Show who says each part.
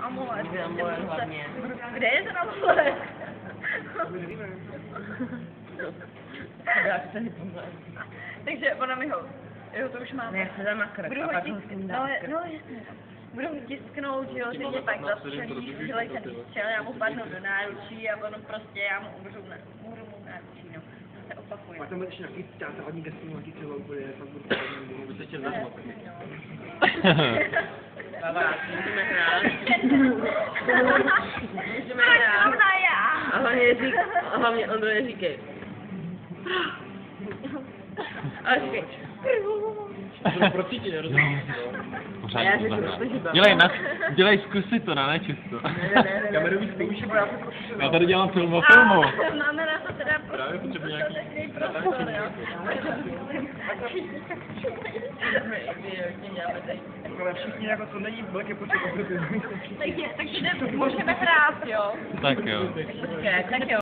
Speaker 1: amulet.
Speaker 2: Amulet hlavně.
Speaker 1: Kde je ten amulet?
Speaker 2: Jak se nepomůže.
Speaker 1: Takže ona mi ho, jo, to už mám.
Speaker 2: Ne, se dám na krk
Speaker 1: Budu
Speaker 2: a
Speaker 1: ho
Speaker 2: pak
Speaker 1: tisk,
Speaker 2: ho s tím
Speaker 1: no,
Speaker 2: dám
Speaker 1: no jasně. Budu ho tisknout, že jo, že mě pak zastřelí, udělej ten výstřel, já mu padnu do náručí a ono prostě, já mu umřu na náručí, no. To se opakuje.
Speaker 3: Pak tam bude ještě nějaký teatrální gestu, nějaký celou úplně, pak budu se těm vezmu.
Speaker 2: Baba, můžeme hrát. Můžeme hrát. A hlavně Ondro neříkej. A říkej.
Speaker 3: Procítě, rozumíš?
Speaker 2: Já řeknu, protože
Speaker 4: Dělej zkusy to, ne čisto.
Speaker 3: Kamerový zkoušky, bo já se prostě...
Speaker 4: Já tady dělám film o
Speaker 1: A
Speaker 4: filmu.
Speaker 1: máme na to teda
Speaker 3: Právě potřebuji nějaký...
Speaker 1: dostatečný prostor, jo.
Speaker 3: Ale všichni jako to není velké počet.
Speaker 1: Takže můžeme hrát, jo.
Speaker 4: Tak jo.
Speaker 1: Tak jo.